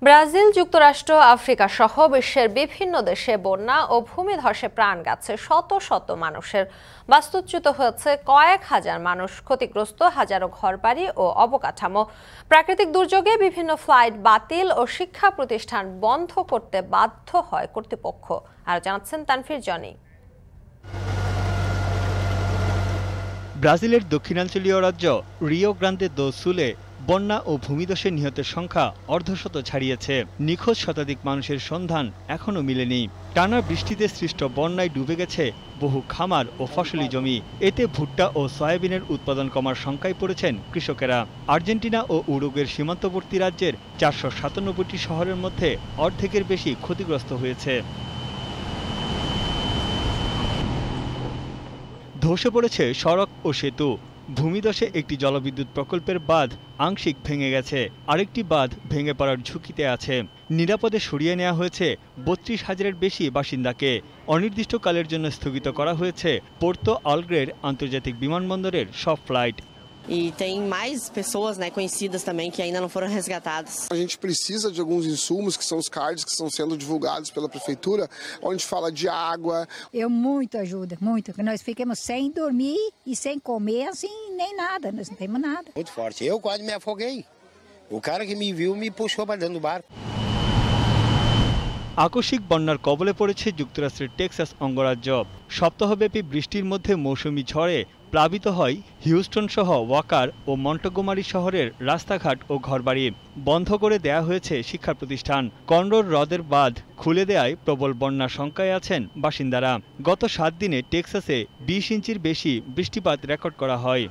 Brazil, যুক্তরাষ্ট্র, Africa সহ বিশ্বের বিভিন্ন দেশে বন্যা ও ভূমিধসে প্রাণ গেছে শত শত মানুষের। বাস্তুচ্যুত হয়েছে কয়েক হাজার মানুষ, ক্ষতিগ্রস্ত হাজারো ঘরবাড়ি ও অবকাঠামো। প্রাকৃতিক দুর্যোগে বিভিন্ন ফ্লাইট বাতিল ও শিক্ষা প্রতিষ্ঠান বন্ধ করতে বাধ্য হয় কর্তৃপক্ষ। আর জানাচ্ছেন তানফির জনি। ব্রাজিলের দক্ষিণাঞ্চলীয় রাজ্য রিও গ্রান্দে দো সুলে বন্যা ও ভূমিধসে নিহতের সংখ্যা অর্ধশত ছাড়িয়েছে। নিখোঁজ শতাধিক মানুষের সন্ধান এখনও মিলেনি। টানা বৃষ্টিতে সৃষ্ট বন্যায় ডুবে গেছে বহু খামার ও ফসলি জমি। এতে ভুট্টা ও সয়াবিনের উৎপাদন কমার শঙ্কায় পড়েছেন কৃষকেরা। আর্জেন্টিনা ও উরুগুয়ের সীমান্তবর্তী রাজ্যের ৪৯৭টি শহরের মধ্যে অর্ধেকের বেশি ক্ষতিগ্রস্ত হয়েছে। ধসে পড়েছে সড়ক ও সেতু। ভূমিধসে একটি জলবিদ্যুৎ প্রকল্পের বাঁধ আংশিক ভেঙে গেছে, আরেকটি বাঁধ ভেঙে পড়ার ঝুঁকিতে আছে। নিরাপদে সরিয়ে নেওয়া হয়েছে ৩২,০০০-এর বেশি বাসিন্দাকে। অনির্দিষ্টকালের জন্য স্থগিত করা হয়েছে পোর্তো আলগ্রের আন্তর্জাতিক বিমানবন্দরের সব flight. E tem mais pessoas, conhecidas também que ainda não foram resgatadas. A gente precisa de alguns insumos, que são os cards que estão sendo divulgados pela prefeitura, onde fala de água. Muito ajuda, muito, que nós ficamos sem dormir e sem comer, assim, nem nada, nós não temos nada. Muito forte, eu quase me afoguei. O cara que me viu me puxou para dentro do barco. আকস্মিক বন্যার কবলে পড়েছে যুক্তরাষ্ট্রের Texas অঙ্গরাজ্য। সপ্তাহব্যাপী বৃষ্টির মধ্যে মৌসুমি ঝড়ে প্লাবিত হয় হিউস্টন সহ ওয়াকার ও মন্টগোমারি শহরের রাস্তাঘাট ও ঘরবাড়ি। বন্ধ করে দেয়া হয়েছে শিক্ষা প্রতিষ্ঠান। কনরোর হ্রদের বাঁধ খুলে দেয়ায় প্রবল বন্যার শঙ্কায় আছেন বাসিন্দারা। গত ৭ দিনে টেক্সাসে ২০ ইঞ্চির বেশি বৃষ্টিপাত রেকর্ড করা হয়।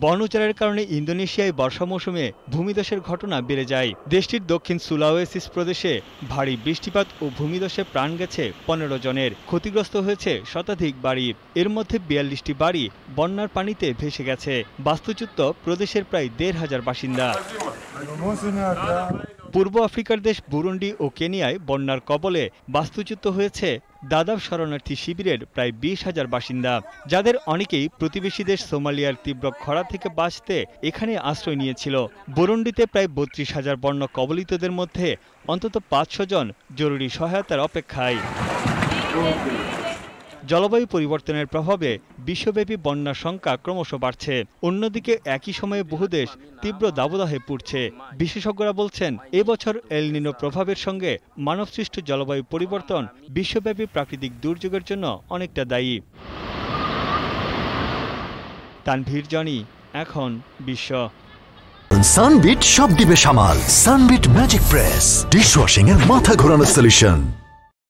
বনউজাড়ের কারণে ইন্দোনেশিয়ায় বর্ষা মৌসুমে ভূমিধসের ঘটনা বেড়ে যায়। দেশটির দক্ষিণ সুলাওয়েসিস প্রদেশে ভারী বৃষ্টিপাত ও ভূমিধসে প্রাণ গেছে ১৫ জনের। ক্ষতিগ্রস্ত হয়েছে শতাধিক বাড়ি। এর মধ্যে ৪২টি বাড়ি বন্যার পানিতে ভেসে গেছে। বাস্তুচ্যুত প্রদেশের প্রায় ১৫০০ বাসিন্দা। পূর্ব আফ্রিকার দেশ বুরুন্ডি ও কেনিয়ায় বন্যার কবলে বাস্তুচ্যুত হয়েছে দাদাব শরণার্থী শিবিরের প্রায় ২০,০০০ বাসিন্দা, যাদের অনেকেই প্রতিবেশী দেশ সোমালিয়ার তীব্র খরা থেকে বাঁচতে এখানে আশ্রয় নিয়েছিল। বুরুন্ডিতে প্রায় ৩২,০০০ বন্যা কবলিতদের মধ্যে অন্তত ৫০০ জন জরুরি সহায়তার অপেক্ষায়। জলবায়ু পরিবর্তনের প্রভাবে বিশ্বব্যাপী বন্যার সংখ্যা ক্রমশ বাড়ছে। অন্যদিকে একই সময়ে বহু দেশ তীব্র দাবদাহে পুড়ছে। বিশেষজ্ঞরা বলছেন, এবছর এল নিনো প্রভাবের সঙ্গে মানবসৃষ্ট জলবায়ু পরিবর্তন বিশ্বব্যাপী প্রাকৃতিক দুর্যোগের জন্য অনেকটা দায়ী। তানভীর জনি, এখন বিশ্ব। সানবিট সব দিবে সামাল। সানবিট ম্যাজিক প্রেস ডিশওয়াশিং এর মাথা ঘোরানো সলিউশন।